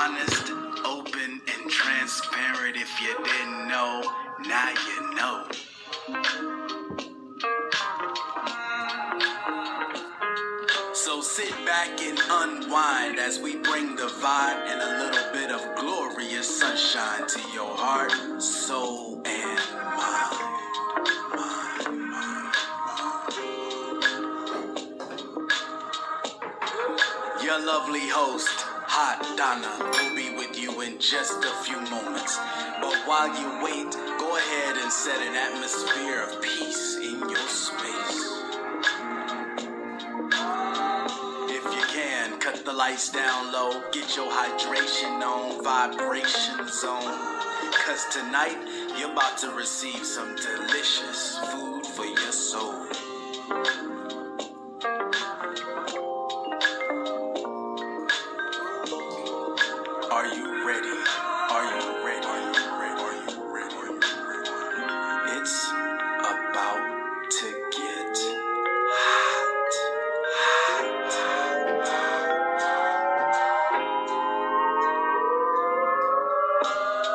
honest, open, and transparent. If you didn't know, now you know. So sit back and unwind as we bring the vibe and a little bit of glorious sunshine to your heart, soul, and mind. Your lovely host, Hot Donna, will be with you in just a few moments. But while you wait, go ahead and set an atmosphere of peace in your space. If you can, cut the lights down low, get your hydration on, vibrations on. Cause tonight, you're about to receive some delicious food for your soul. Are you ready? Are you ready? Are you ready? Are you ready? Are you ready? It's about to get hot.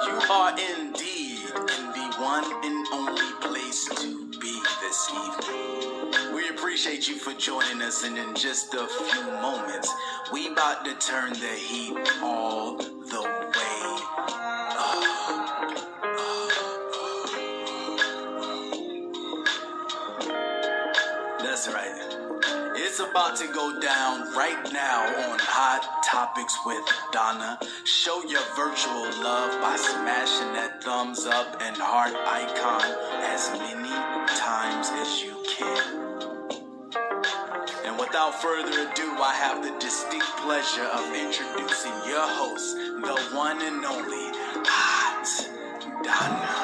You are indeed in the one and only place to be this evening. We appreciate you for joining us, and in just a few moments, we about to turn the heat all the way up. That's right. It's about to go down right now on Hot Topics with Donna. Show your virtual love by smashing that thumbs up and heart icon as many times as you can. And without further ado, I have the distinct pleasure of introducing your host, the one and only Hot Donna.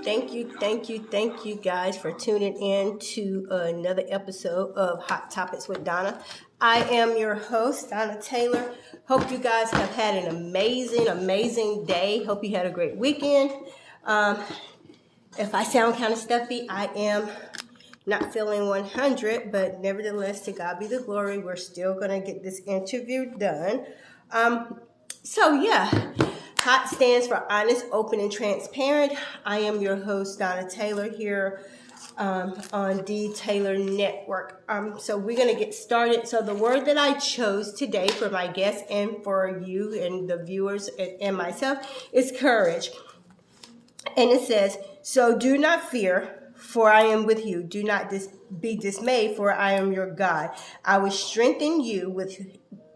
Thank you guys for tuning in to another episode of Hot Topics with Donna. I am your host, Donna Taylor. Hope you guys have had an amazing day. Hope you had a great weekend. If I sound kind of stuffy, I am not feeling 100, but nevertheless, to God be the glory. We're still going to get this interview done. HOT stands for honest, open, and transparent. I am your host, Donna Taylor, here on D Taylor Network. So we're going to get started. So the word that I chose today for my guests and for you and the viewers and myself is courage. And it says, so do not fear, for I am with you. Do not be dismayed, for I am your God. I will strengthen you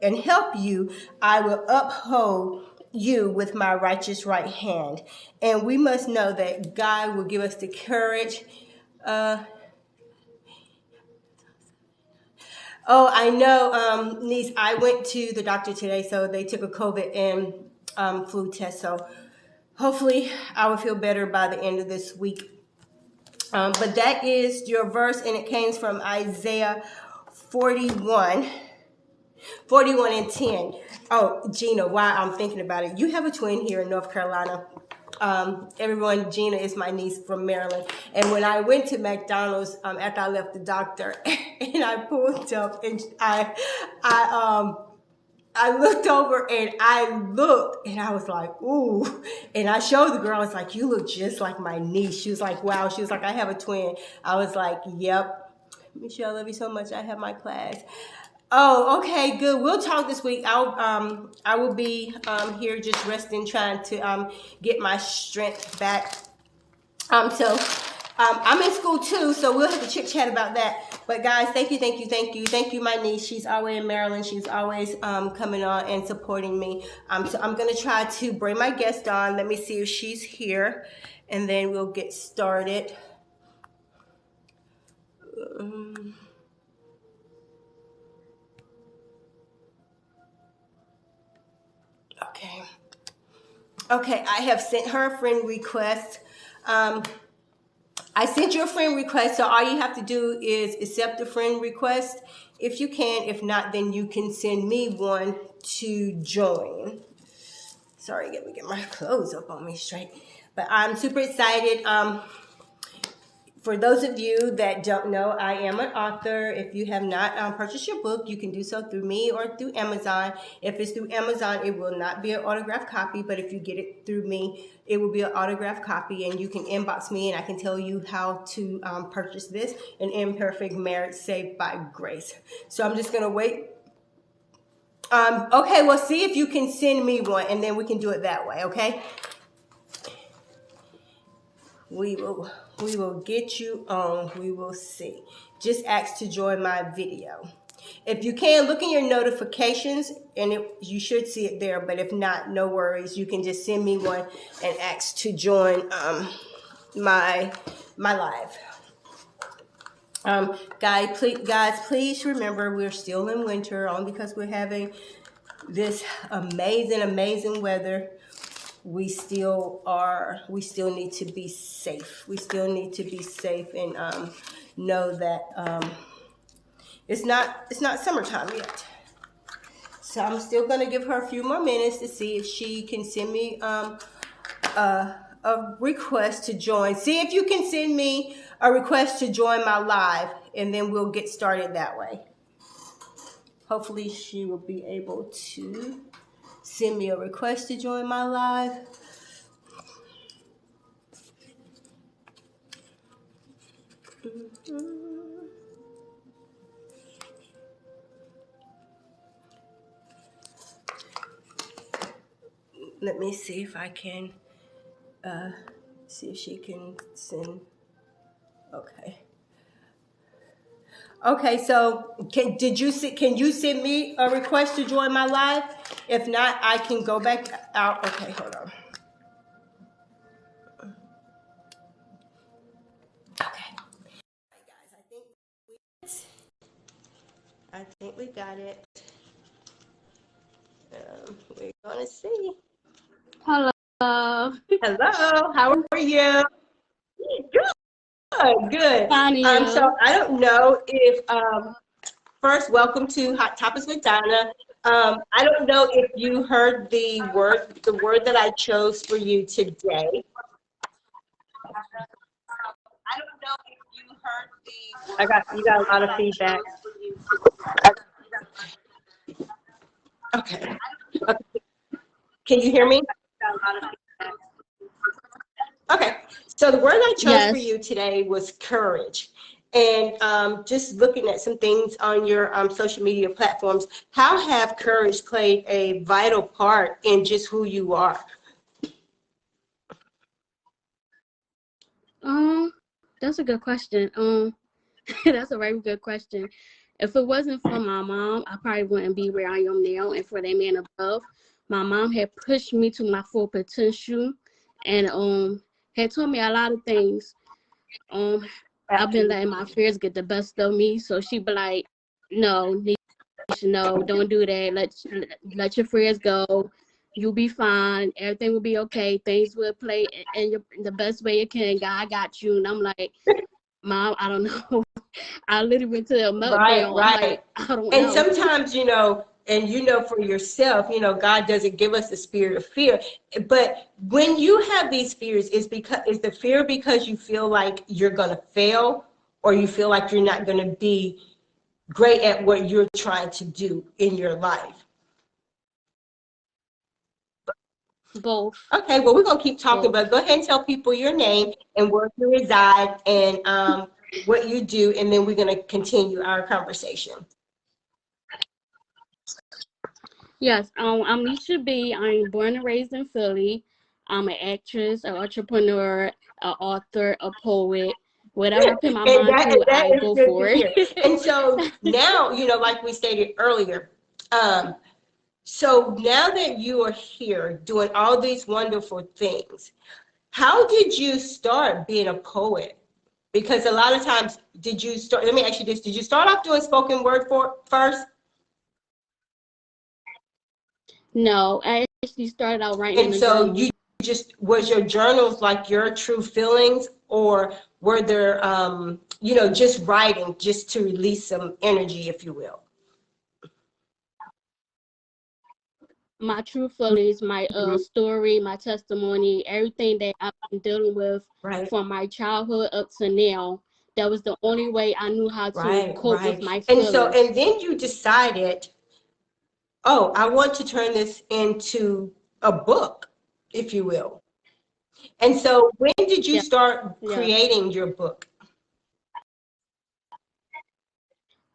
and help you. I will uphold you with my righteous right hand. And we must know that God will give us the courage. I know, niece, I went to the doctor today, so they took a COVID and flu test. So hopefully I will feel better by the end of this week. But that is your verse, and it came from Isaiah 41 and 10. Oh, Gina, why I'm thinking about it. You have a twin here in North Carolina. Everyone, Gina is my niece from Maryland. And when I went to McDonald's after I left the doctor, and I pulled up, and I looked over and I was like, ooh. And I showed the girl, I was like, you look just like my niece. She was like, wow. She was like, I have a twin. I was like, yep. Michelle, I love you so much. I have my class. Oh, okay, good. We'll talk this week. I will be here just resting, trying to get my strength back. I'm in school too, so we'll have to chit chat about that. But guys, thank you, my niece. She's always in Maryland. She's always coming on and supporting me. So I'm gonna try to bring my guest on. Let me see if she's here, and then we'll get started. Okay, I have sent her a friend request. I sent you a friend request, so all you have to do is accept the friend request if you can. If not, then you can send me one to join. Sorry, let me get my clothes up on me straight. But I'm super excited. For those of you that don't know, I am an author. If you have not purchased your book, you can do so through me or through Amazon. If it's through Amazon, it will not be an autographed copy, but if you get it through me, it will be an autographed copy, and you can inbox me and I can tell you how to purchase this, An Imperfect Marriage Saved by Grace. So I'm just going to wait. Okay, well, see if you can send me one, and then we can do it that way, okay? We will get you on. We will see. Just ask to join my video. If you can, look in your notifications, and you should see it there. But if not, no worries. You can just send me one and ask to join my live. Guys, please remember we're still in winter, only because we're having this amazing weather. We still need to be safe. We still need to be safe and know that it's not summertime yet. So I'm still gonna give her a few more minutes to see if she can send me a request to join. See if you can send me a request to join my live, and then we'll get started that way. Hopefully she will be able to send me a request to join my live. Let me see if I can see if she can send. Okay, so can you send me a request to join my live? If not, I can go back out. Okay, hold on. Okay. All right, guys, I think we got it. We're gonna see. Hello. Hello, how are you? Good. Finding So I don't know if first, welcome to Hot Topics with Donna. I don't know if you heard the word that I chose for you today. I don't know if you heard the word. You got a lot of feedback. Okay. Can you hear me? Okay. So the word I chose for you today was courage. And just looking at some things on your social media platforms, how have courage played a vital part in just who you are? That's a good question. That's a very good question. If it wasn't for my mom, I probably wouldn't be where I am now. And for that man above, my mom had pushed me to my full potential, and had taught me a lot of things. I've been letting my fears get the best of me, so she be like, "No, no, don't do that. Let your fears go. You'll be fine. Everything will be okay. Things will play in the best way it can. God got you." And I'm like, "Mom, I don't know." I literally went to a meltdown. Right. I'm like, I don't And know. sometimes, for yourself, God doesn't give us the spirit of fear. But when you have these fears, is the fear because you feel like you're gonna fail, or you feel like you're not gonna be great at what you're trying to do in your life? Both. Okay, well, we're gonna keep talking, but go ahead and tell people your name and where you reside and what you do, and then we're gonna continue our conversation. Yes, I'm Necia B. I'm born and raised in Philly. I'm an actress, an entrepreneur, an author, a poet. Whatever I put my mind to, I go for it. And so now, like we stated earlier, so now that you are here doing all these wonderful things, how did you start being a poet? Because a lot of times, let me ask you this, did you start off doing spoken word first? No, I actually started out writing in a journal. journal. Was your journals like your true feelings, or were there, just writing just to release some energy, if you will? my true feelings, my story, my testimony, everything that I've been dealing with Right. from my childhood up to now. That was the only way I knew how to Right, cope with right. my And so, feelings. and then you decided, oh, I want to turn this into a book, if you will. And so, when did you Yeah, start yeah. creating your book?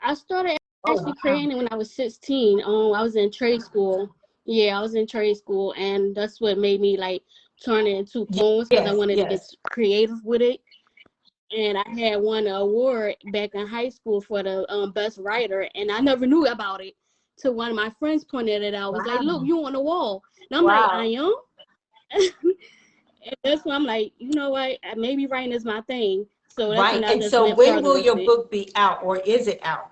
I started Oh, actually wow. creating when I was 16. I was in trade school. Yeah, I was in trade school, and that's what made me like turn it into poems because I Yes, wanted to get yes. creative with it. And I had won an award back in high school for the best writer, and I never knew about it till one of my friends pointed it out. Was like, "Look, Wow. you on the wall," and I'm like, "I Wow. am." And that's when I'm like, you know what? Maybe writing is my thing. So that's when Right. I And just so, went when further will with your it. book be out, or is it out?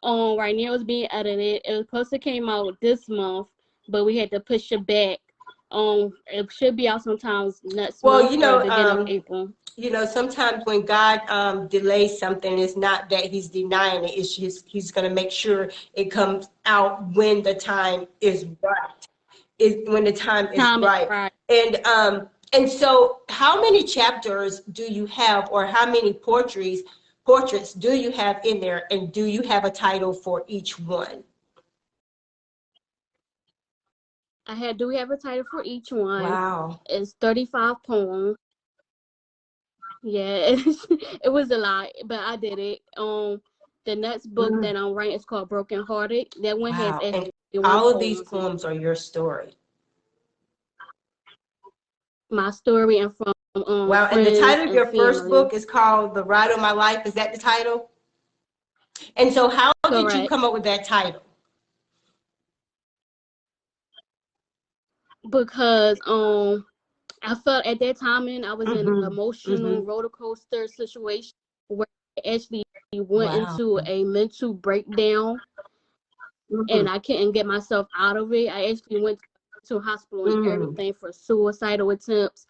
Right now it's being edited. It was supposed to came out this month, but we had to push it back. It should be out sometimes next Well, month or the beginning of April. sometimes when God delays something, it's not that He's denying it. It's just He's going to make sure it comes out when the time is right. When the time is Time is right. right. And so, how many chapters do you have, or how many portraits do you have in there, and do you have a title for each one? Do we have a title for each one? Wow. It's 35 poems. Yeah, it was a lot, but I did it. The next book Mm, that I'm writing is called Broken Hearted. That one has wow. And actually one all of these poems in it. poems are your story. My story and from Wow. And the friends title of and your first family. book is called The Ride of My Life. Is that the title? And so, how did you Correct. come up with that title? Because I felt at that time I was in an Mm-hmm. emotional Mm-hmm. roller coaster situation where I actually went Wow. into a mental breakdown Mm-hmm. and I couldn't get myself out of it. I actually went to a hospital and Mm. everything for suicidal attempts.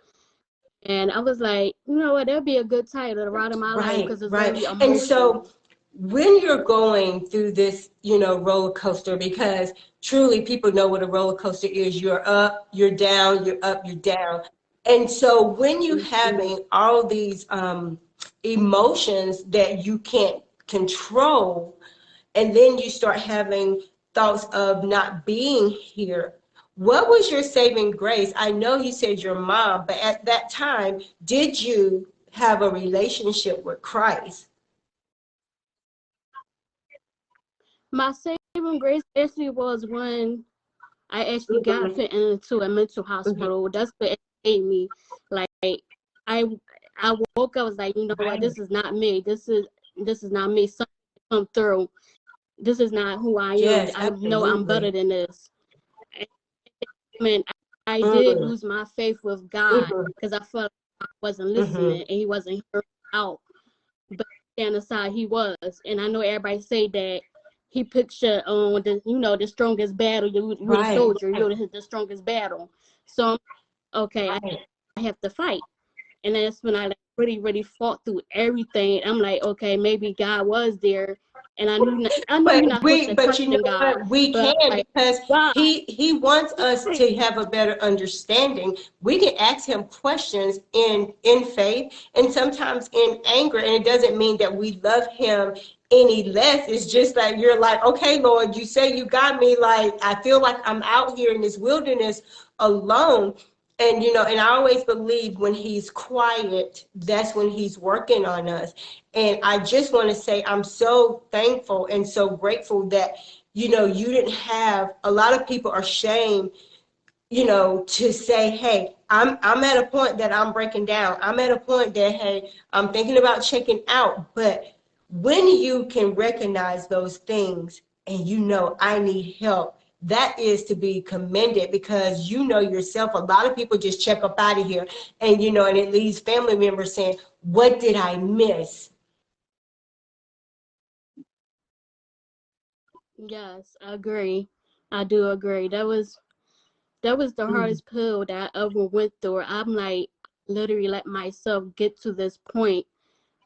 And I was like, you know what, that'd be a good title, The Ride of My Life, Right, because it's right. very And so, emotional. when you're going through this, roller coaster, because truly people know what a roller coaster is. You're up, you're down, you're up, you're down. And so, when you having all these emotions that you can't control, and then you start having thoughts of not being here, what was your saving grace? I know you said your mom, but at that time, did you have a relationship with Christ? My saving grace actually was when I actually got Mhm, put into a mental mhm. hospital. That's what it made me. Like I I woke up, I was like, you know what, Right. this is not me. This is not me. Something come through. This is not who I am. Yes, I know I'm better absolutely. than this. And, I mean, I did Mm, lose my faith with God mhm, because I felt like I wasn't listening mhm. and He wasn't hearing me out. But on the side, He was. And I know everybody say that He picture on the strongest battle. You the Right, soldier. right, You're the strongest battle. So okay, right. I have to fight. And that's when I like really, really fought through everything. I'm like, okay, maybe God was there, and I know you're not supposed to But you know question God, what? We but I'm can, like, because God, he wants us to have a better understanding. We can ask him questions in faith, and sometimes in anger, and it doesn't mean that we love him any less. It's just that you're like, okay, Lord, you say you got me. Like, I feel like I'm out here in this wilderness alone. And and I always believe when he's quiet, that's when he's working on us. And I just want to say I'm so thankful and so grateful that you didn't have, a lot of people are ashamed, to say, hey, I'm at a point that I'm breaking down. I'm at a point that, hey, I'm thinking about checking out. But when you can recognize those things and I need help, that is to be commended, because yourself, a lot of people just check up out of here, and and it leaves family members saying, what did I miss? yes, I agree. I do agree. That was the Mm, hardest pill that I ever went through. I'm like literally let myself get to this point.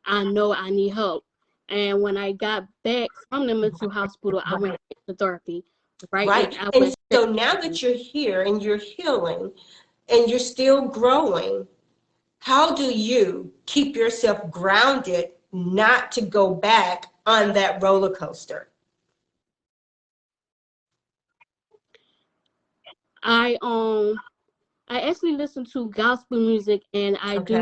I know I need help. And when I got back from the mental hospital, I went back to therapy. Right. I And went so now that you're here and you're healing and you're still growing, how do you keep yourself grounded not to go back on that roller coaster? I actually listen to gospel music, and Okay.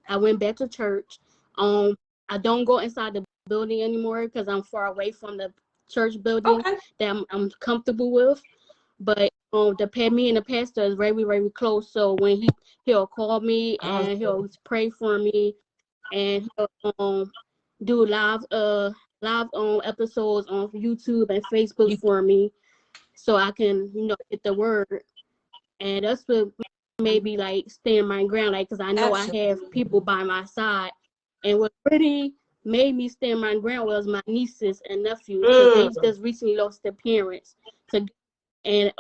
I went back to church. I don't go inside the building anymore because I'm far away from the church building Okay. that I'm comfortable with. But me and the pastor is very, very close. So when he'll call me and he'll pray for me, and he'll do live episodes on YouTube and Facebook You, for me, so I can get the word. And that's what made me like stand my ground, like, because I know I have absolutely. people by my side. And what really made me stand my ground was my nieces and nephews, because they just recently lost their parents and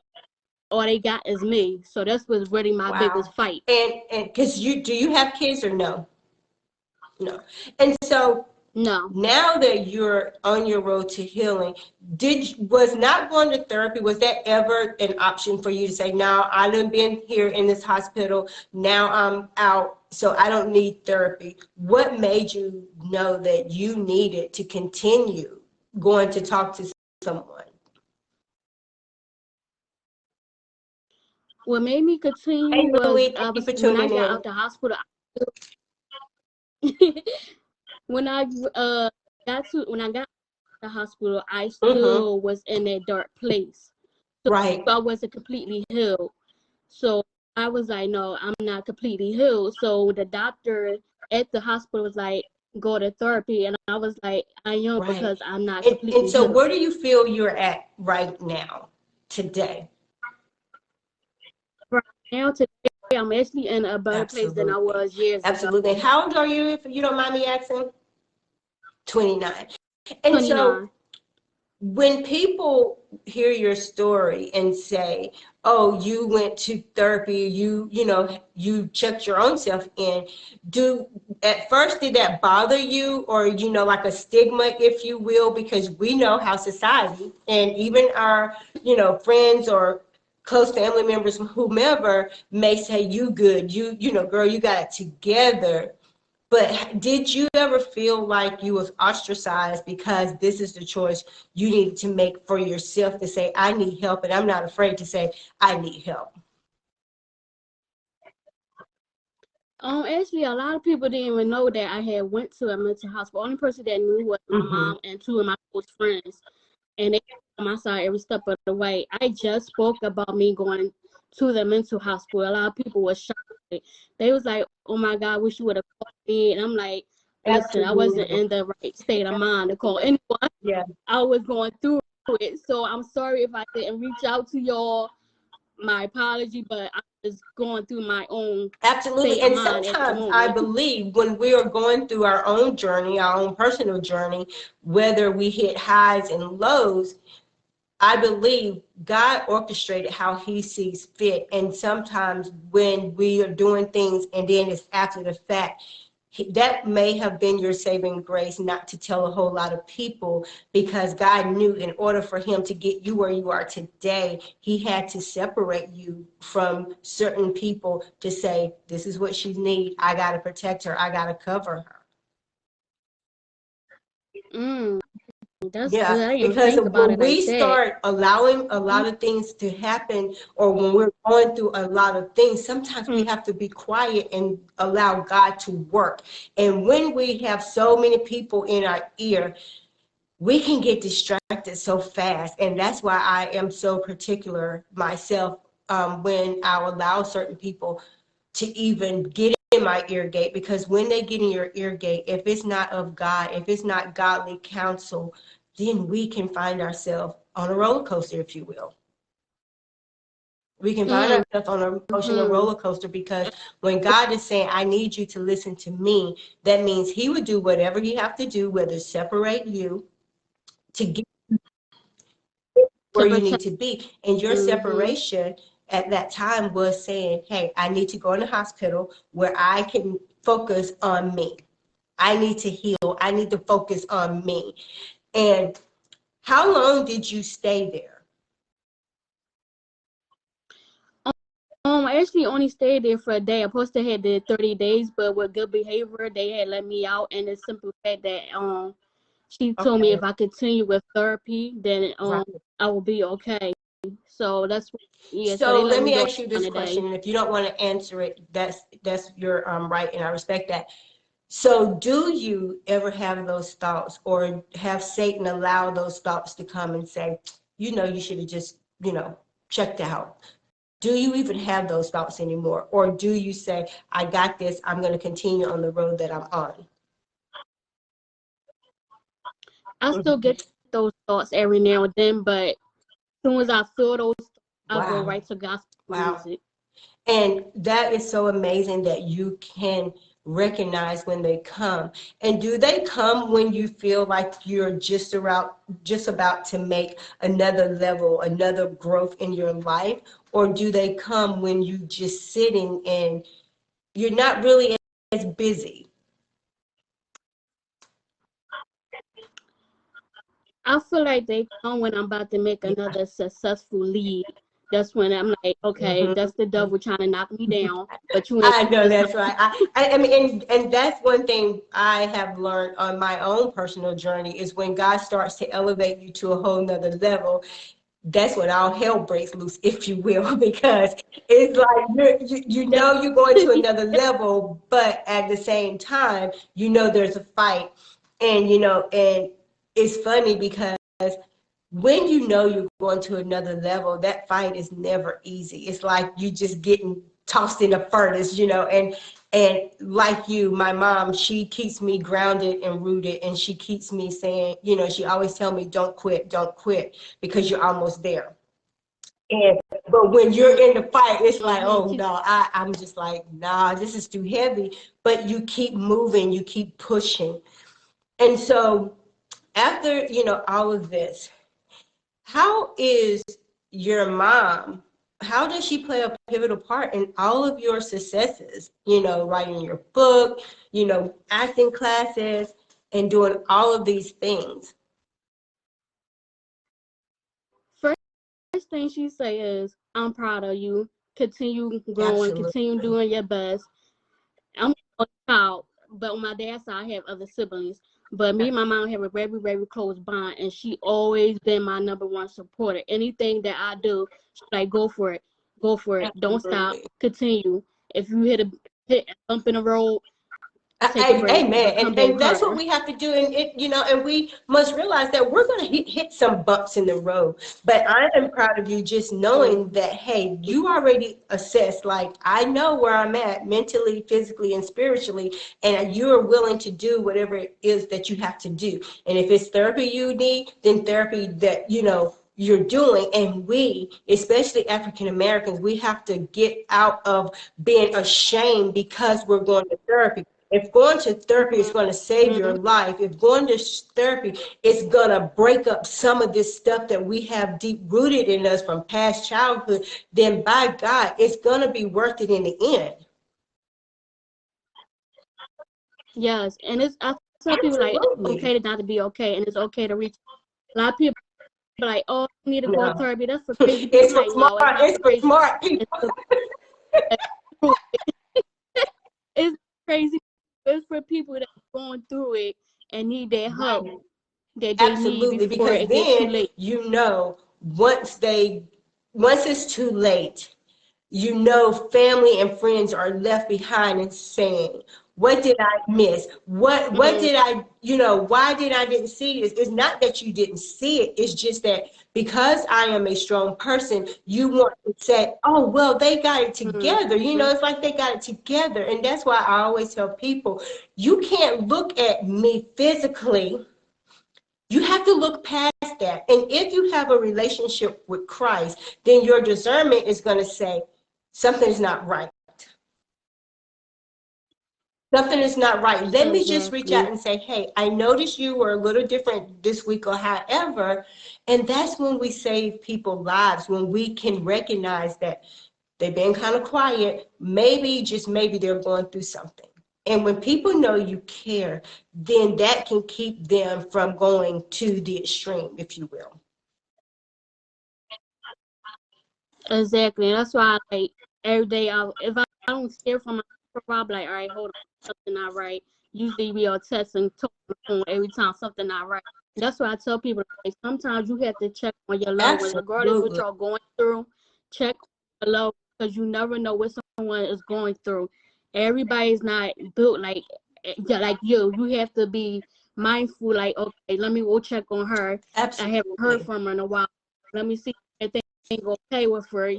all they got is me. So that's was really my biggest Wow. fight. And because do you have kids or no? No. And so No. now that you're on your road to healing, was not going to therapy, was that ever an option for you to say, now I've been here in this hospital, now I'm out, so I don't need therapy? What made you know that you needed to continue going to talk to someone? What made me continue Hey, was Louie, thank you for when I tuning got in. out the hospital. when I when I got the hospital, I still was in a dark place. So Right. I wasn't completely healed. So I was like, no, I'm not completely healed. So the doctor at the hospital was like, go to therapy. And I was like, I am, Right. because I'm not And completely so healed. where do you feel you're at right now, today? Right now, today, I'm actually in a better place than I Absolutely. was years ago. Absolutely. And how old are you, if you don't mind me asking? 29. And so 29. when people hear your story and say, oh, you went to therapy, you checked your own self in, at first did that bother you, or like a stigma, if you will, because we know how society and even our friends or close family members, whomever, may say, you good, girl, you got it together. But did you ever feel like you was ostracized because this is the choice you needed to make for yourself, to say, I need help, and I'm not afraid to say, I need help? Actually, a lot of people didn't even know that I had went to a mental hospital. Only person that knew was my mom and two of my close friends, and they were on my side every step of the way. I just spoke about me going to the mental hospital. A lot of people were shocked. They was like, "Oh my God, I wish you would have called me." And I'm like, "Listen, I wasn't Absolutely. in the right state of mind to call anyone. Yeah. I was going through it, so I'm sorry if I didn't reach out to y'all. My apology, but I was going through my own Absolutely. state of And mind at the sometimes I moment." believe when we are going through our own journey, our own personal journey, whether we hit highs and lows, I believe God orchestrated how he sees fit. And sometimes when we are doing things and then it's after the fact, that may have been your saving grace, not to tell a whole lot of people, because God knew in order for him to get you where you are today, he had to separate you from certain people to say, this is what she needs. I got to protect her. I got to cover her. That's Yeah, good. I didn't even because think about when it we like that. start allowing a lot of things to happen, or when we're going through a lot of things, sometimes we have to be quiet and allow God to work. And when we have so many people in our ear, we can get distracted so fast. And that's why I am so particular myself, when I allow certain people to even get in my ear gate, because when they get in your ear gate, if it's not of God, if it's not godly counsel, then we can find ourselves on a roller coaster, if you will. We can find Mm, ourselves on an emotional hmm roller coaster, because when God is saying, I need you to listen to me, that means he would do whatever he have to do, whether separate you to get To where you need protect. to be. And your Mm-hmm. separation at that time was saying, hey, I need to go in the hospital where I can focus on me. I need to heal. I need to focus on me. And how long did you stay there? I actually only stayed there for a day. I supposed to had did 30 days, but with good behavior, they had let me out. And the simple fact that she told me Okay, if I continue with therapy, then right. I will be okay. So that's yeah. So So they let let me me go ask you on this a day. question, and if you don't want to answer it, that's your right, and I respect that. So do you ever have those thoughts, or have Satan allow those thoughts to come and say, you should have just, checked out? Do you even have those thoughts anymore? Or do you say, I got this, I'm going to continue on the road that I'm on? I still Mhm. get those thoughts every now and then, but as soon as I feel those, I go Wow. right to gospel Wow. music. And that is so amazing that you can recognize when they come. And do they come when you feel like you're just about to make another level, another growth in your life? Or do they come when you just sitting and you're not really as busy? I feel like they come when I'm about to make Yeah. another successful lead. That's when I'm like, okay, that's the Mhm. devil trying to knock me down, but you ain't I know doing that's something. right. I mean, and that's one thing I have learned on my own personal journey is when God starts to elevate you to a whole nother level, that's when all hell breaks loose, if you will, because it's like you're going to another level, but at the same time, there's a fight, and it's funny because when you're going to another level, that fight is never easy. It's like you just getting tossed in a furnace, and like you, my mom, she keeps me grounded and rooted, and she keeps me saying, she always tell me, don't quit, because you're almost there. And but when you're in the fight, it's like, Mm-hmm. oh no, I'm just like, nah, this is too heavy. But you keep moving, you keep pushing. And so after, all of this, how is your mom, how does she play a pivotal part in all of your successes? Writing your book, acting classes, and doing all of these things. First thing she say is, "I'm proud of you. Continue growing. Continue Absolutely. doing your best." I'm a child, but on my dad's side, I have other siblings. But me and my mom have a very, very close bond, and she always been my number one supporter. Anything that I do, she's like, go for it, don't stop, Absolutely. continue. If you hit a bump in the road, take a break, Amen. but come back And that's what harder. we have to do. And we must realize that we're going to hit some bumps in the road. But I am proud of you just knowing that, hey, you already assessed, like, I know where I'm at mentally, physically, and spiritually, and you are willing to do whatever it is that you have to do. And if it's therapy you need, then therapy that, you're doing. And we, especially African Americans, we have to get out of being ashamed because we're going to therapy. If going to therapy is going to save your Mm-hmm. life, if going to therapy is going to break up some of this stuff that we have deep rooted in us from past childhood, then by God, it's going to be worth it in the end. Yes, and I tell people like it's Absolutely. okay to not to be okay, and it's okay to reach. A lot of people be like, "Oh, you need to go to No. therapy." That's for crazy people. It's I'm for like, smart, no, it's not it's for for crazy. smart people. It's for it's crazy. It's for people that are going through it and need that help Right. that they need Absolutely, before because it gets too then late. once it's too late, family and friends are left behind and saying, what did I miss? What Mm-hmm. did I, why did I didn't see this? It's not that you didn't see it. It's just that because I am a strong person, you want to say, oh, well, they got it together. Mm-hmm. It's like they got it together. And that's why I always tell people, you can't look at me physically. You have to look past that. And if you have a relationship with Christ, then your discernment is going to say, something's not right. Something is not right. Let me just reach out Exactly. and say, hey, I noticed you were a little different this week or however. And that's when we save people's lives, when we can recognize that they've been kind of quiet. Maybe, just maybe, they're going through something. And when people know you care, then that can keep them from going to the extreme, if you will. Exactly. And that's why like every day if I don't hear from my profile, I'll be like, all right, hold on, something not right. Usually we are texting, talking on the phone every time something not right. That's why I tell people like sometimes you have to check on your loved ones, regardless what Absolutely. y'all going through. Check on your loved ones because you never know what someone is going through. Everybody's not built like you. You have to be mindful. Like, okay, let me go check on her. I haven't heard Absolutely. from her in a while. Let me see if everything okay with her.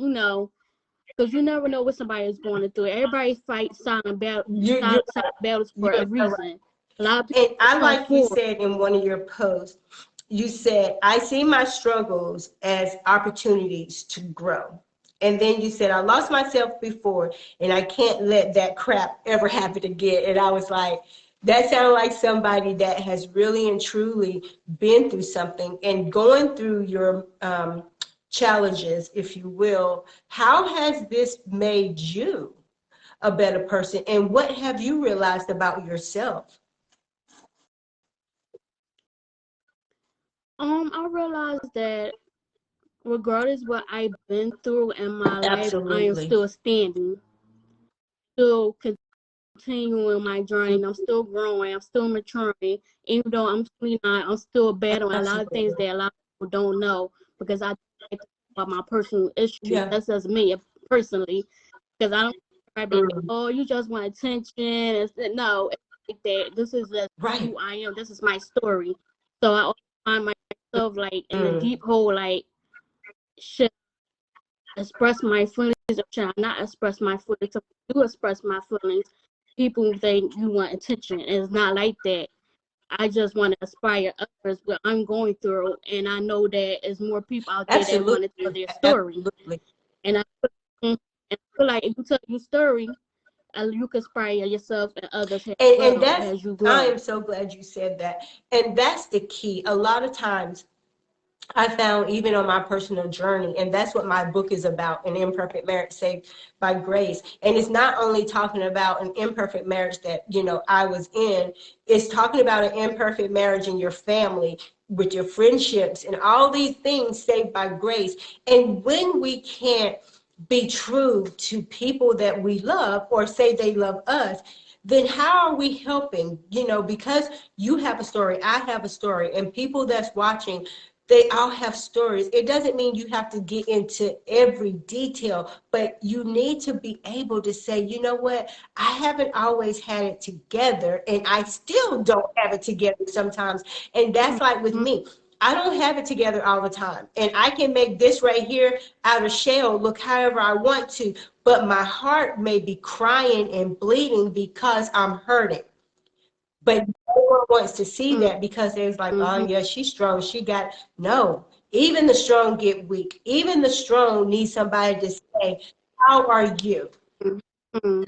Because you never know what somebody is going through. Everybody fights silent You're battles for you're a so right. reason. A lot of people And I come like you forward. said in one of your posts, you said, I see my struggles as opportunities to grow. And then you said, I lost myself before, and I can't let that crap ever happen again. And I was like, that sounds like somebody that has really and truly been through something and going through your challenges, if you will. How has this made you a better person? And what have you realized about yourself? I realized that regardless what I've been through in my life, I am Absolutely. still standing, still continuing my journey. I'm still growing. I'm still maturing. Even though I'm 29, I'm still battling a lot of things Absolutely. that a lot of people don't know because I like to talk about my personal issues. Yeah. That's just me personally. Because I don't like, Mm. oh, you just want attention. No, it's like that. This is just Right. who I am. This is my story. So I always find myself like in a Mm. deep hole, like should I express my feelings or should I not express my feelings? So if I do express my feelings, people think you want attention. And it's not like that. I just want to inspire others what I'm going through, and I know that there's more people out there that want to tell Absolutely. their story. Absolutely. And and I feel like if you tell your story, you can inspire yourself and others as And well that's, as you I grow. am so glad you said that. And that's the key. A lot of times I found even on my personal journey, and that's what my book is about, An Imperfect Marriage Saved by Grace. And it's not only talking about an imperfect marriage that, I was in, it's talking about an imperfect marriage in your family, with your friendships, and all these things saved by grace. And when we can't be true to people that we love or say they love us, then how are we helping? Because you have a story, I have a story, and people that's watching, they all have stories. It doesn't mean you have to get into every detail, but you need to be able to say, you know what, I haven't always had it together, and I still don't have it together sometimes. And that's like with Mhm. me. I don't have it together all the time. And I can make this right here out of shell look however I want to, but my heart may be crying and bleeding because I'm hurting. But no one wants to see that because they're like, oh Mhm. yeah, she's strong. She got no. Even the strong get weak. Even the strong need somebody to say, how are you? Mhm.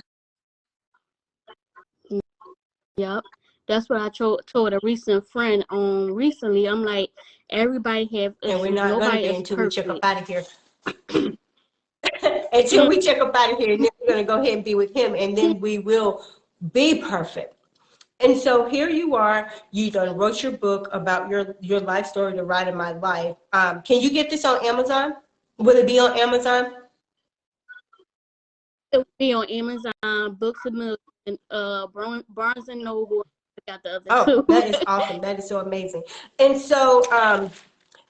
Yep. That's what I told a recent friend recently. I'm like, everybody have And we're issues. not gonna Nobody be is until we check up perfect. out of here. Until we check up out of here, and then we're gonna go ahead and be with him, and then we will be perfect. And so here you are. You done wrote your book about your life story, the ride of my life. Can you get this on Amazon? Will it be on Amazon? It will be on Amazon, Books a Million, Barnes and Noble. I got the other Oh, two. that is awesome. That is so amazing. And so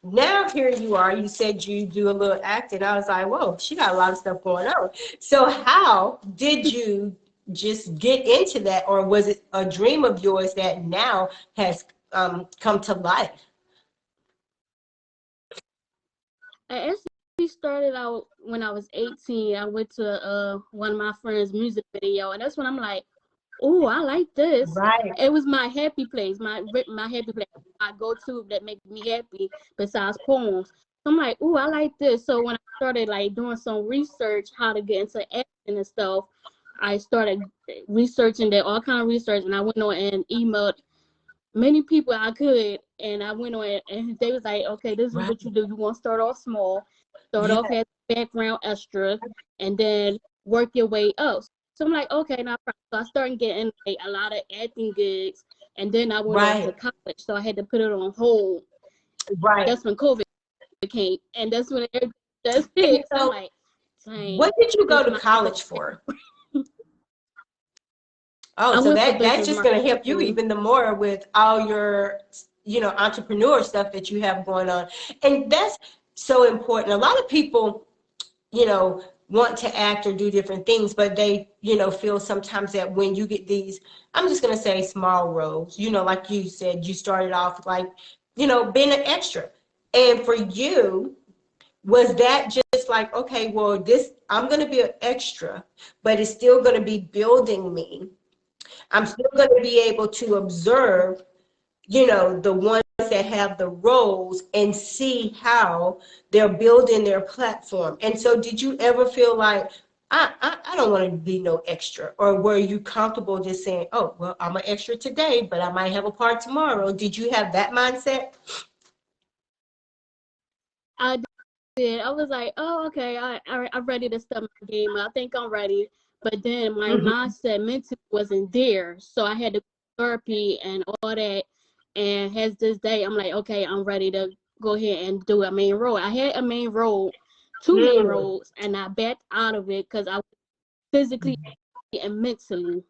now here you are. You said you do a little acting. I was like, whoa, she got a lot of stuff going on. So how did you just get into that, or was it a dream of yours that now has come to life? I actually started out when I was 18. I went to one of my friends' music video, and that's when I'm like, oh, I like this. Right. It was my happy place, my happy place. I go to that make me happy besides poems. So I'm like, oh, I like this. So when I started like doing some research how to get into acting and stuff, I started researching that all kind of research, and I went on and emailed many people I could, and I went on it, and they was like, okay, this is Right. what you do. You want to start off small, start Yeah. off as background extra, and then work your way up. So I'm like, okay, now so I started getting like a lot of acting gigs, and then I went off to Right. college, so I had to put it on hold. Right. That's when COVID came, and that's when everything just And hit. So I'm so like, dang, what did you go this to might be college the for? Oh, I so went for that's business just going to help you marketing. even the more with all your, entrepreneur stuff that you have going on. And that's so important. A lot of people, want to act or do different things, but they, feel sometimes that when you get these, I'm just going to say small roles, like you said, you started off like, being an extra. And for you, was that just like, okay, well, I'm going to be an extra, but it's still going to be building me. I'm still going to be able to observe, the ones that have the roles and see how they're building their platform. And so did you ever feel like, I don't want to be no extra? Or were you comfortable just saying, oh, well, I'm an extra today, but I might have a part tomorrow? Did you have that mindset? I did. I was like, oh, okay, I'm ready to step my game up. I think I'm ready. But then my Mm-hmm. mindset mentally wasn't there. So I had to go to therapy and all that. And as this day, I'm like, okay, I'm ready to go ahead and do a main role. I had a main role, two main Mm. roles, and I backed out of it because I was physically and mentally.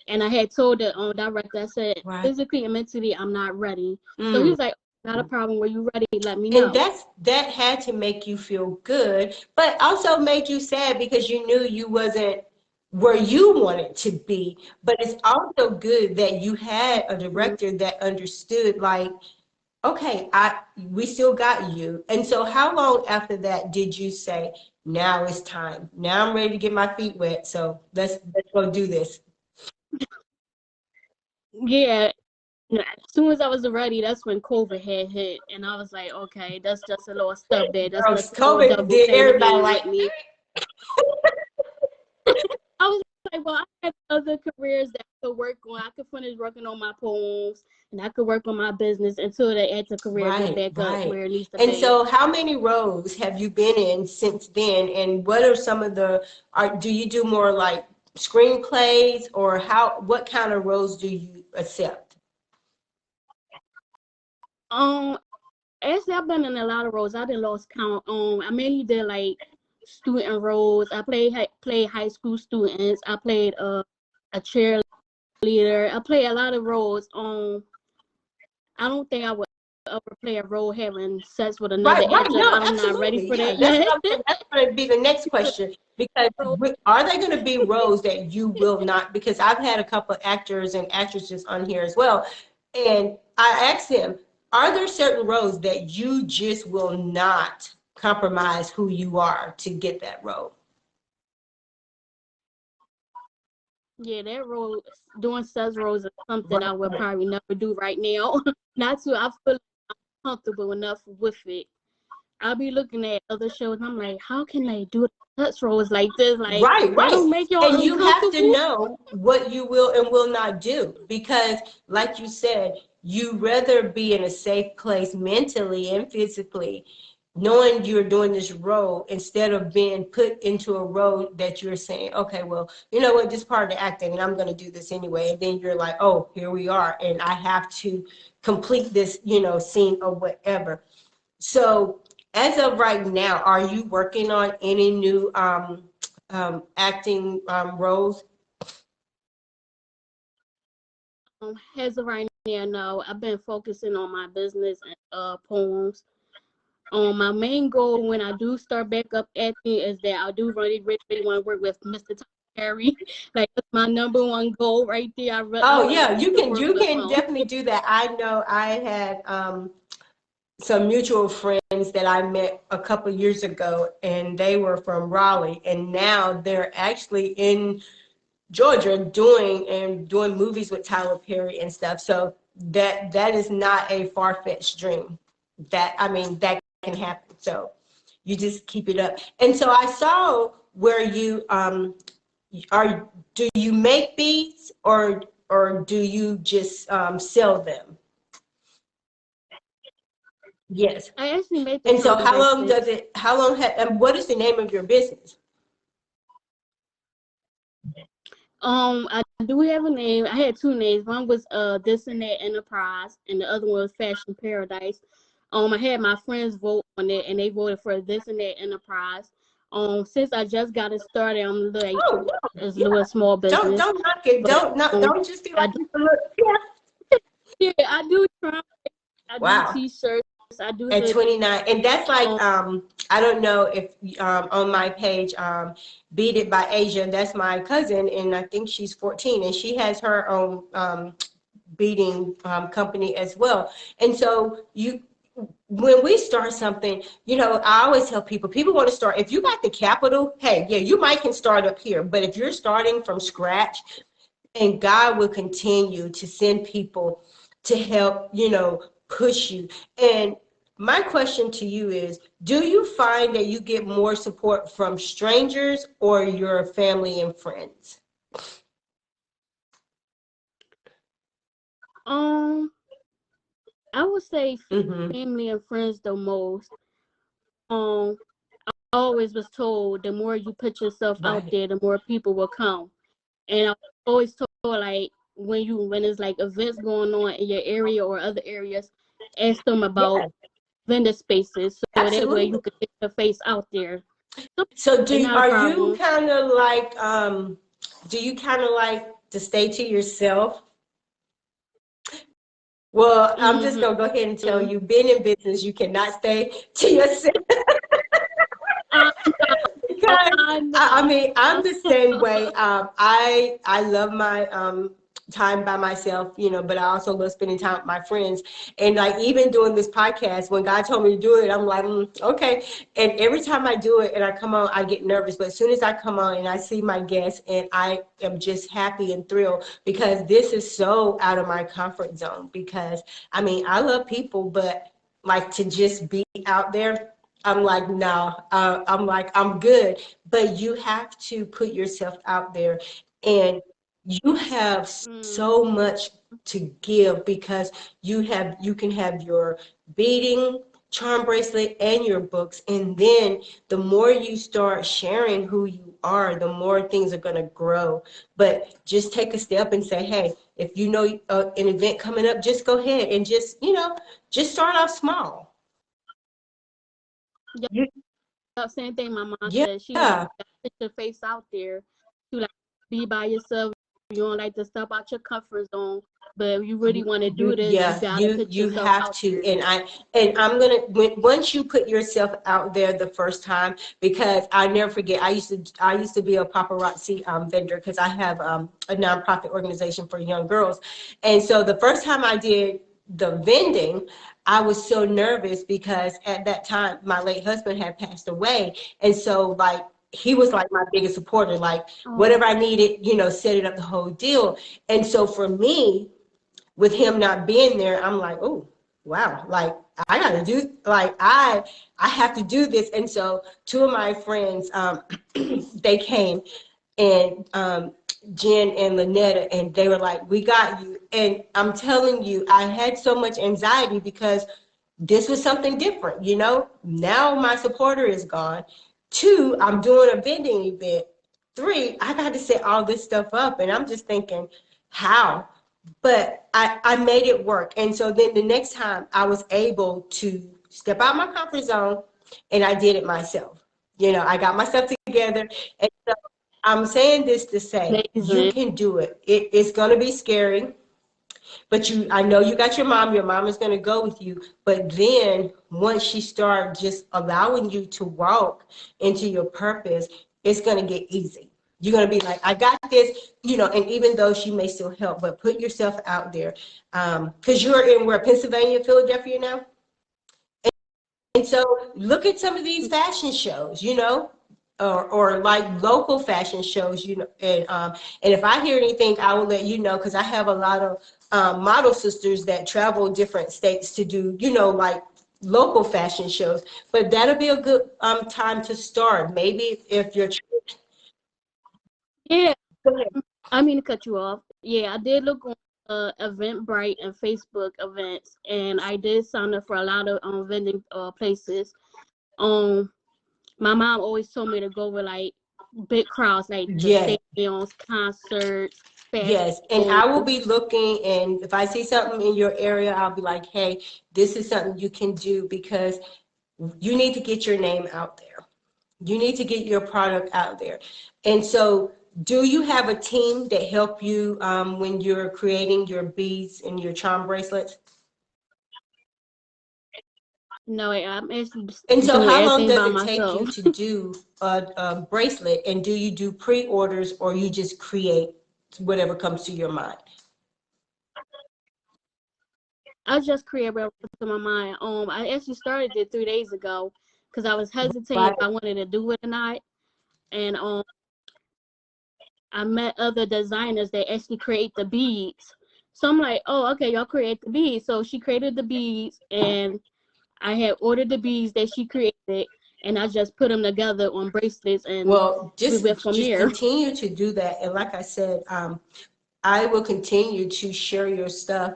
And I had told the director, I said, Right. physically and mentally, I'm not ready. So he Mm. was like, not a problem. Were you ready? Let me And know. that had to make you feel good, but also made you sad because you knew you wasn't where you wanted to be. But it's also good that you had a Mhm. director that understood, like, okay, we still got you. And so how long after that did you say, now it's time? Now I'm ready to get my feet wet. So let's go do this. Yeah, as soon as I was ready, that's when COVID had hit, and I was like, okay, that's just a little step there. That's Girls, just a little COVID double did playing the everybody game like, with me. I was like, well, I had other careers that I could work on. I could finish working on my poems, and I could work on my business until the acting career get right, back up right. where it needs to And be. so how many roles have you been in since then? And what are some of do you do more like screenplays, or what kind of roles do you accept? Um, Actually, I've been in a lot of roles. I didn't lost count. I mainly did like student roles. I played high school students. I played a cheerleader. I played a lot of roles. I don't think I would ever play a role having sex with another Right, right. actor. No, I'm not ready absolutely. for Yeah, that that's what yet. I'm saying. That's going to be the next question. Because are there going to be roles that you will not? Because I've had a couple of actors and actresses on here as well. And I asked him, are there certain roles that you just will not compromise who you are to get that role? Yeah, that role, doing sex roles is something I would Right. probably never do right now. Not to, I feel comfortable enough with it. I'll be looking at other shows and I'm like, how can they do sex roles like this? Like, Right, that right. don't make y'all And you have to uncomfortable? know what you will and will not do, because like you said, you rather be in a safe place mentally and physically, knowing you're doing this role instead of being put into a role that you're saying, okay, well, you know what, this part of the acting and I'm going to do this anyway. And then you're like, oh, here we are. And I have to complete this, scene or whatever. So as of right now, are you working on any new acting roles? As of right now, no. I've been focusing on my business and poems. My main goal when I do start back up acting is that I do really want to work with Mr. Tom Perry. Like, that's my number one goal right there. I Oh really yeah, need to work you with can him. definitely do that. I know I had some mutual friends that I met a couple years ago, and they were from Raleigh, and now they're actually in Georgia doing movies with Tyler Perry and stuff. So that is not a far-fetched dream. That can happen. So you just keep it up. And so I saw where you do you make beats, or do you just sell them? Yes. I actually made the And so combination. and what is the name of your business? I do have a name. I had two names. One was This and That Enterprise, and the other one was Fashion Paradise. I had my friends vote on it, and they voted for This and That Enterprise. Since I just got it started, I'm like Oh, it's a yeah. little small business, Don't knock it. but Don't just be I like, do, look, yeah, I do try. I do wow. T-shirts. I do At hoodies. 29, and that's like Um, I don't know if on my page, Beat It by Asia, that's my cousin, and I think she's 14, and she has her own beading company as well. And so when we start something, I always tell people want to start. If you got the capital, hey, yeah, you might can start up here, but if you're starting from scratch, and God will continue to send people to help, push you. And my question to you is, do you find that you get more support from strangers or your family and friends? um, I would say Mm-hmm. family and friends the most. Um, I always was told the more you put yourself out Right. there, the more people will come. And I was always told like when there's like events going on in your area or other areas, ask them about Yeah, vendor spaces so that way you absolutely. could get your face out there. So Like not a are you problem. kind of like, do you kind of like to stay to yourself? Well, I'm just Mm-hmm. gonna go ahead and tell you, being in business, you cannot stay to yourself. I know, Because I I know. mean, I'm the same way. I love my time by myself, but I also love spending time with my friends. And like even doing this podcast, when God told me to do it, I'm like, okay. And every time I do it and I come on, I get nervous. But as soon as I come on and I see my guests, and I am just happy and thrilled because this is so out of my comfort zone. Because I mean, I love people, but like to just be out there. I'm like, no, I'm like, I'm good. But you have to put yourself out there, and you have Mm, so much to give because you can have your beading charm bracelet and your books, and then the more you start sharing who you are, the more things are going to grow. But just take a step and say, hey, if you know an event coming up, just go ahead and just start off small. yeah, You, same thing my mom said. She like yeah. put your face out there. You like be by yourself. You don't like to step out your comfort zone. But if you really want to do this, you Yeah, gotta you put you yourself have out to, there. and I'm gonna once you put yourself out there the first time, because I never forget, I used to be a paparazzi vendor because I have a nonprofit organization for young girls, and so the first time I did the vending, I was so nervous because at that time my late husband had passed away, and so like he was like my biggest supporter, like Oh, whatever I needed, set it up the whole deal, and so for me with him not being there, I'm like, oh, wow, like I gotta do, like I have to do this. And so two of my friends, they came, and Jen and Lynetta, and they were like, we got you. And I'm telling you, I had so much anxiety because this was something different, Now my supporter is gone. Two, I'm doing a vending event. Three, I got to set all this stuff up, and I'm just thinking, how? But I made it work. And so then the next time I was able to step out my comfort zone, and I did it myself. I got myself together. And so I'm saying this to say, you amazing. can do it. It's going to be scary, but I know you got your mom is going to go with you. But then once she start just allowing you to walk into your purpose, it's going to get easy. You're going to be like, I got this, and even though she may still help, but put yourself out there. Because you're in where, Pennsylvania, Philadelphia now? And so look at some of these fashion shows, or like local fashion shows, and if I hear anything, I will let you know because I have a lot of model sisters that travel different states to do, like local fashion shows. But that'll be a good time to start. Maybe if you're. Yeah, Go ahead. I mean to cut you off. Yeah, I did look on Eventbrite and Facebook events, and I did sign up for a lot of vending places. Um, my mom always told me to go with like big crowds like the Yes. stadiums, concerts, Yes, and I will festivals. be looking, and if I see something in your area, I'll be like, hey, this is something you can do because you need to get your name out there. You need to get your product out there. And so, do you have a team that help you when you're creating your beads and your charm bracelets? No, I'm actually And so, doing how long everything does by it take you myself. to do a bracelet? And do you do pre-orders or you just create whatever comes to your mind? I just created what to my mind. I actually started it 3 days ago because I was hesitating if Right. I wanted to do it or not. And I met other designers that actually create the beads. So I'm like, oh, okay, y'all create the beads. So she created the beads, and I had ordered the beads that she created, and I just put them together on bracelets, and Well, we went from just there. continue to do that. And like I said, I will continue to share your stuff.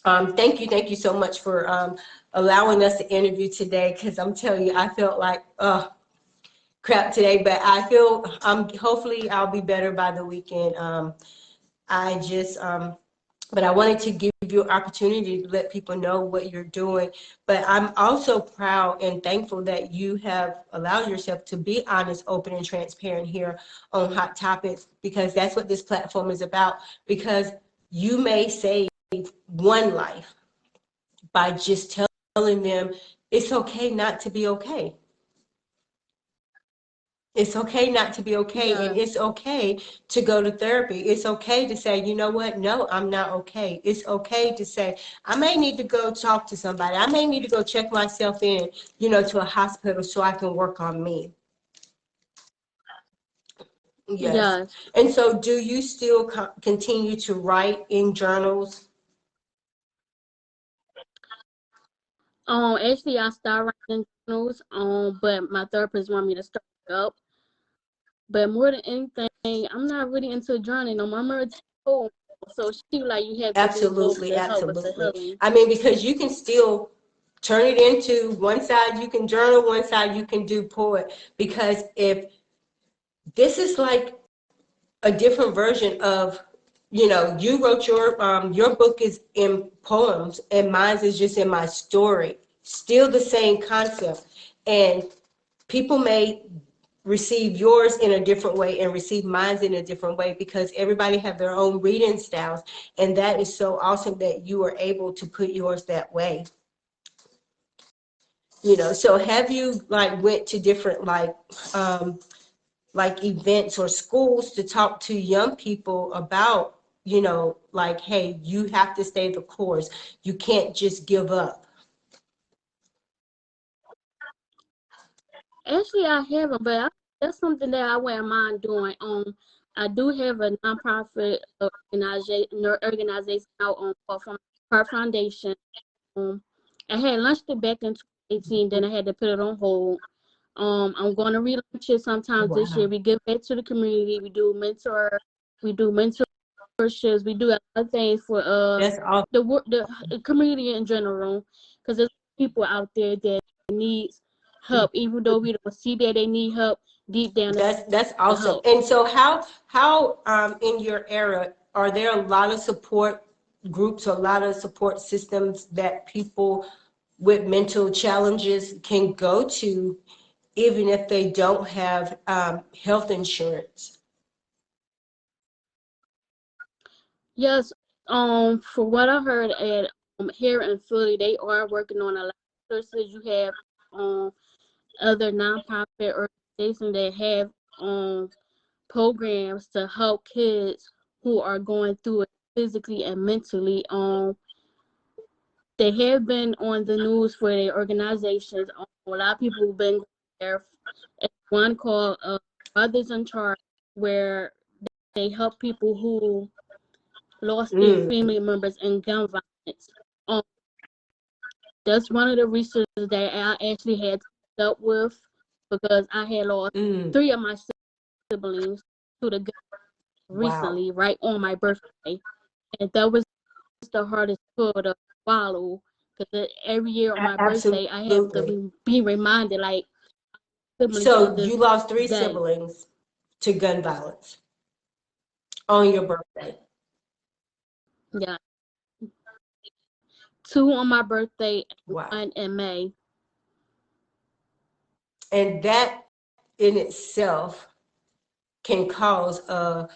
Thank you so much for allowing us to interview today. Because I'm telling you, I felt like crap today, but I feel hopefully I'll be better by the weekend. I just but I wanted to give you an opportunity to let people know what you're doing. But I'm also proud and thankful that you have allowed yourself to be honest, open, and transparent here on Hot Topics, because that's what this platform is about. Because you may save one life by just telling them it's okay not to be okay. It's okay not to be okay, and Yeah, it's okay to go to therapy. It's okay to say, you know what? No, I'm not okay. It's okay to say, I may need to go talk to somebody. I may need to go check myself in, to a hospital so I can work on me. Yes. yes. And so, do you still continue to write in journals? Actually, I started writing journals. But my therapist wanted me to start it up. But more than anything, I'm not really into journaling. No, my mother told me, so she like you have to do both Absolutely, to help with the absolutely. healing. I mean, because you can still turn it into one side you can journal, one side you can do poet. Because if this is like a different version of, you wrote your book is in poems and mine is just in my story, still the same concept. And people may receive yours in a different way and receive mine in a different way because everybody have their own reading styles. And that is so awesome that you are able to put yours that way. So have you like went to different like events or schools to talk to young people about, like, hey, you have to stay the course. You can't just give up. Actually, I haven't, but that's something that I wouldn't mind doing. I do have a nonprofit organization out on from her foundation. Um, I had launched it back in 2018, then I had to put it on hold. I'm going to relaunch it sometime this year. Wow. We give back to the community. We do mentorships. We do other things for That's awesome. the community in general, because there's people out there that needs help, even though we don't see that they need help. Deep down, they That's need awesome. help. And so how in your era are there a lot of support groups, a lot of support systems that people with mental challenges can go to even if they don't have health insurance? Yes, for what I heard at here in Philly, they are working on a lot of services. You have other nonprofit organizations that have programs to help kids who are going through it physically and mentally. They have been on the news for their organizations. A lot of people have been there. One called Others in Charge, where they help people who lost their Mm, family members in gun violence. Um, that's one of the resources that I actually had to dealt with because I had lost mm, 3 of my siblings to the gun wow. recently, right on my birthday, and that was the hardest pill to swallow because every year on my birthday I have to Absolutely. be reminded like siblings So on you this lost three day. siblings. to gun violence on your birthday. Yeah. 2 on my birthday and Wow. 1 in May. And that in itself can cause a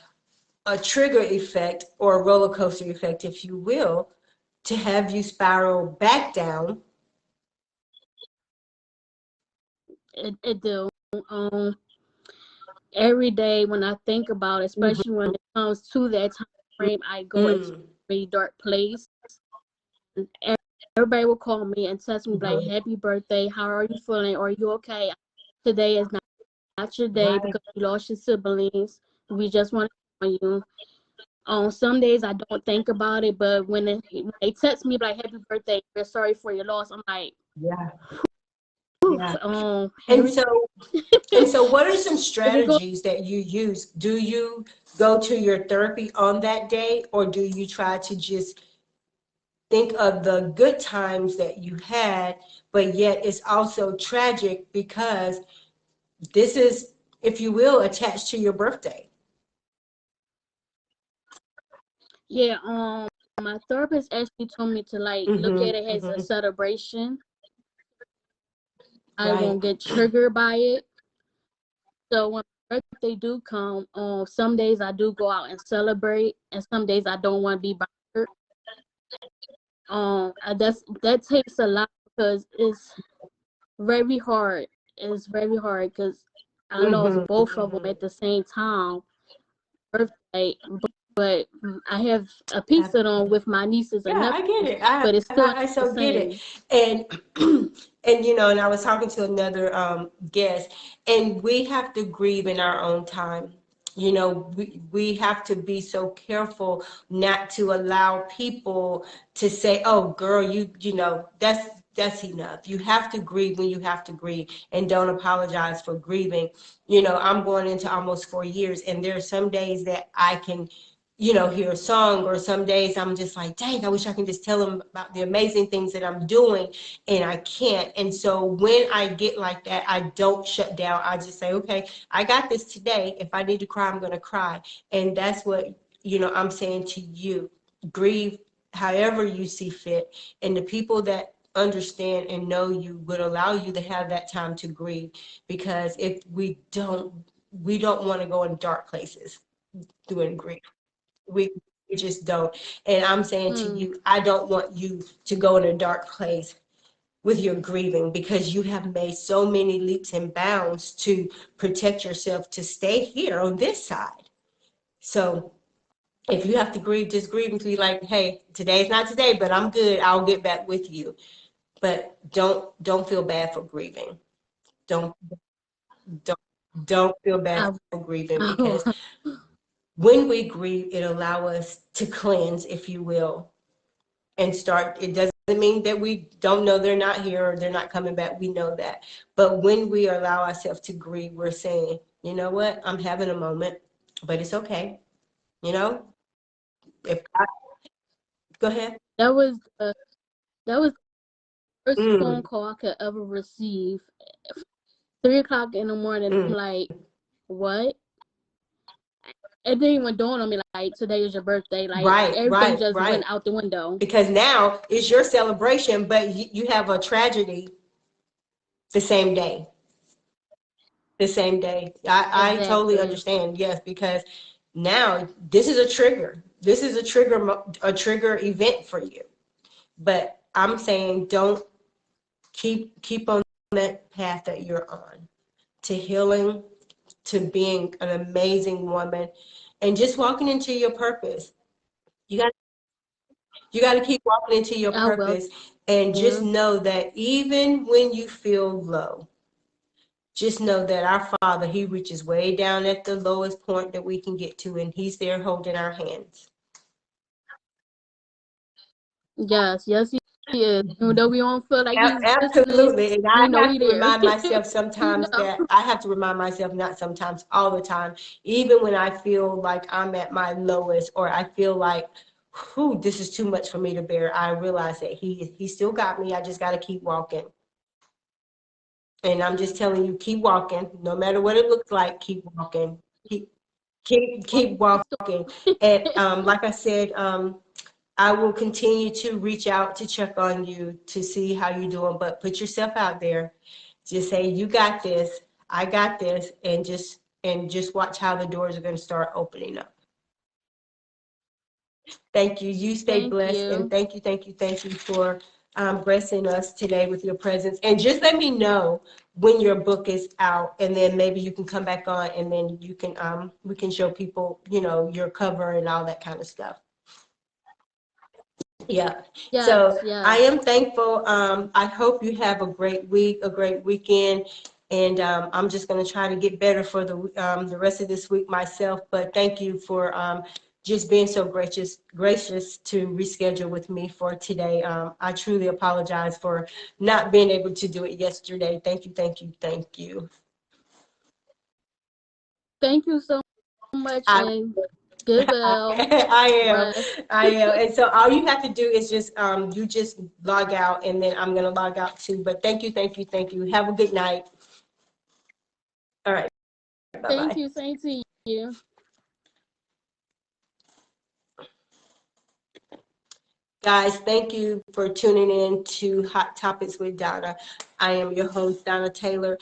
trigger effect or a roller coaster effect, if you will, to have you spiral back down. It do. Um, every day when I think about it, especially when it comes to that time frame, I go into a very dark place. And everybody will call me and text me like, "Happy birthday! How are you feeling? Are you okay? Today is not your day Right. because you lost your siblings. We just want to tell you." On some days I don't think about it, but when they text me like "Happy birthday! We're sorry for your loss," I'm like, Yeah. "Oof." Yeah. And Every so what are some if it goes, strategies that you use? Do you go to your therapy on that day, or do you try to just think of the good times that you had, but yet it's also tragic because this is, if you will, attached to your birthday? yeah. My therapist actually told me to like look at it as a celebration. I Right. won't get triggered by it. So when my birthday do come, some days I do go out and celebrate, and some days I don't want to be bothered. That takes a lot because it's very hard. It's very hard because I lost both of them at the same time. Birthday, but I have a piece of them with my nieces and Yeah, I get nephews, it. but it's still not I the so get it. same. And and and I was talking to another guest, and we have to grieve in our own time. We have to be so careful not to allow people to say, "Oh, girl, that's enough." You have to grieve when you have to grieve, and don't apologize for grieving. I'm going into almost 4 years, and there are some days that I can hear a song, or some days I'm just like, dang, I wish I can just tell them about the amazing things that I'm doing, and I can't. And so when I get like that, I don't shut down. I just say, okay, I got this today. If I need to cry, I'm going to cry. And that's what, I'm saying to you. Grieve however you see fit. And the people that understand and know you would allow you to have that time to grieve, because if we don't want to go in dark places doing grief. We just don't. And I'm saying to Mm, you, I don't want you to go in a dark place with your grieving, because you have made so many leaps and bounds to protect yourself to stay here on this side. So if you have to grieve, just grieve until you're like, hey, today's not today, but I'm good. I'll get back with you. But don't feel bad for grieving. Don't don't don't feel bad I, for grieving, I, because when we grieve, it allows us to cleanse, if you will, and start. It doesn't mean that we don't know they're not here or they're not coming back. We know that. But when we allow ourselves to grieve, we're saying, you know what? I'm having a moment, but it's okay. You know, if I, go ahead. that was the that was the first phone Mm, call I could ever receive. 3 o'clock in the morning, I'm mm. like, what? It didn't even dawn on me like today is your birthday. Like Right, everything right, just went right. out the window. Because now it's your celebration, but you have a tragedy the same day. The same day. I totally Exactly. understand. Yes, because now this is a trigger. This is a trigger event for you. But I'm saying don't keep on that path that you're on, to healing, to being an amazing woman, and just walking into your purpose. You got you got to keep walking into your I will. purpose, and just Yeah. know that even when you feel low, just know that our Father, He reaches way down at the lowest point that we can get to, and He's there holding our hands. Yes, yes, he is. Even though we don't feel like he's listening, Absolutely. And I we know have he to there. remind myself We sometimes know. that I have to remind myself, not sometimes, all the time, even when I feel like I'm at my lowest, or I feel like, whew, this is too much for me to bear. I realize that He still got me. I just got to keep walking. And I'm just telling you, keep walking. No matter what it looks like, keep walking. keep walking. And like I said, I will continue to reach out to check on you to see how you're doing, but put yourself out there. Just say, you got this, I got this, and just watch how the doors are going to start opening up. Thank you. You stay Thank blessed, and you. thank you for gracing us today with your presence. And just let me know when your book is out, and then maybe you can come back on, and then you can we can show people, your cover and all that kind of stuff. Yeah. So Yes, I yes. am thankful. I hope you have a great week, a great weekend. And I'm just going to try to get better for the rest of this week myself. But thank you for just being so gracious to reschedule with me for today. I truly apologize for not being able to do it yesterday. Thank you, thank you, thank you. Thank you so much I and get well. I am. Rest. I am. And so all you have to do is just you just log out, and then I'm gonna log out too. But thank you, thank you, thank you. Have a good night. All right. Bye Thank bye. you. Same to you. Guys, thank you for tuning in to Hot Topics with Donna. I am your host, Donna Taylor.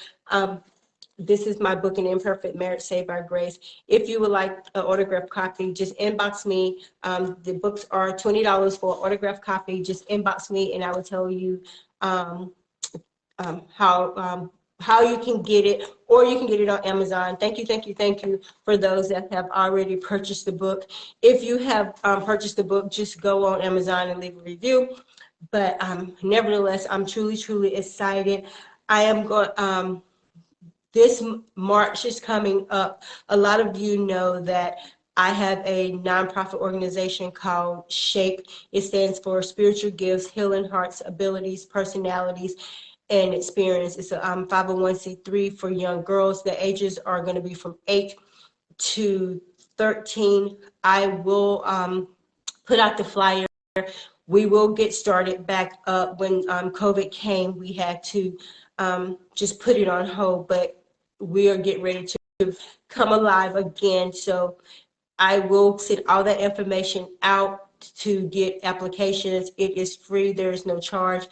This is my book, An Imperfect Marriage Saved by Grace. If you would like an autographed copy, just inbox me. The books are $20 for an autographed copy. Just inbox me, and I will tell you um, um, how um, how you can get it, or you can get it on Amazon. Thank you, thank you, thank you for those that have already purchased the book. If you have purchased the book, just go on Amazon and leave a review. But nevertheless, I'm truly, truly excited. I am going. This March is coming up. A lot of you know that I have a nonprofit organization called SHAPE. It stands for Spiritual Gifts, Healing Hearts, Abilities, Personalities, and Experience. It's a 501c3 for young girls. The ages are going to be from 8 to 13. I will put out the flyer. We will get started back up. When COVID came, we had to just put it on hold, but we are getting ready to come alive again. So I will send all that information out to get applications. It is free. There is no charge.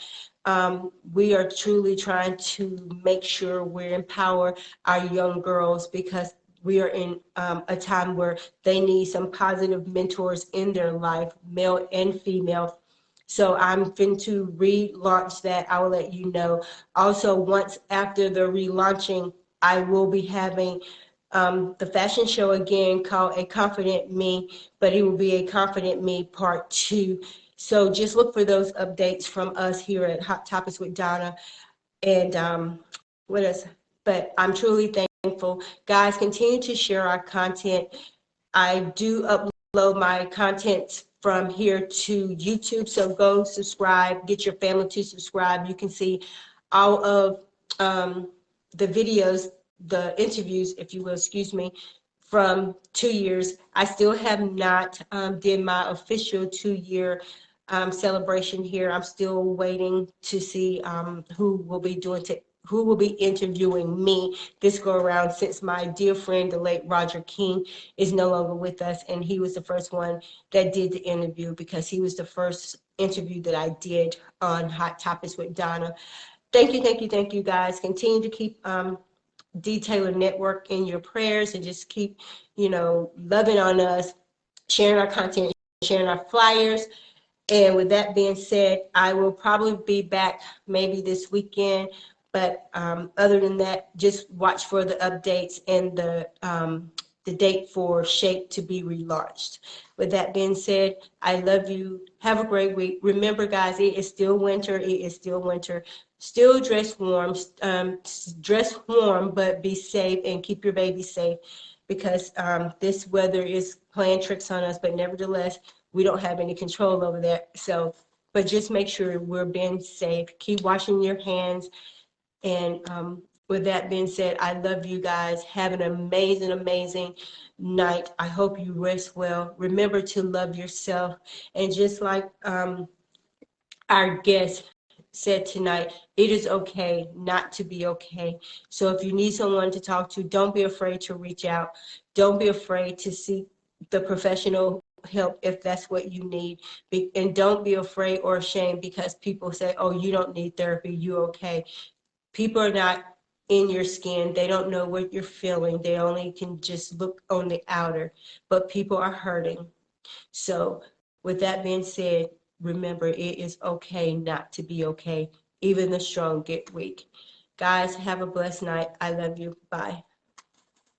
We are truly trying to make sure we empower our young girls, because we are in a time where they need some positive mentors in their life, male and female. So I'm going to relaunch that. I will let you know. Also, once after the relaunching, I will be having the fashion show again, called A Confident Me, but it will be A Confident Me Part 2. So just look for those updates from us here at Hot Topics with Donna. And what else? But I'm truly thankful. Guys, continue to share our content. I do upload my content from here to YouTube, so go subscribe, get your family to subscribe. You can see all of the videos, the interviews, if you will, excuse me, from 2 years. I still have not did my official 2-year celebration here. I'm still waiting to see who will be interviewing me this go around, since my dear friend, the late Roger King, is no longer with us, and he was the first one that did the interview, because he was the first interview that I did on Hot Topics with Donna. Thank you, thank you, thank you, guys. Continue to keep D Taylor Network in your prayers, and just keep, loving on us, sharing our content, sharing our flyers. And with that being said, I will probably be back maybe this weekend. But other than that, just watch for the updates and the date for Shape to be relaunched. With that being said, I love you. Have a great week. Remember, guys, it is still winter. It is still winter. Still dress warm, but be safe and keep your baby safe, because this weather is playing tricks on us. But nevertheless, we don't have any control over that. So, but just make sure we're being safe. Keep washing your hands. And with that being said, I love you guys. Have an amazing, amazing night. I hope you rest well. Remember to love yourself. And just like our guest, said tonight, it is okay not to be okay. So if you need someone to talk to, don't be afraid to reach out. Don't be afraid to seek the professional help if that's what you need. And don't be afraid or ashamed because people say, oh, you don't need therapy, you okay. People are not in your skin. They don't know what you're feeling. They only can just look on the outer, but people are hurting. So with that being said, remember, it is okay not to be okay. Even the strong get weak. Guys, have a blessed night. I love you. Bye.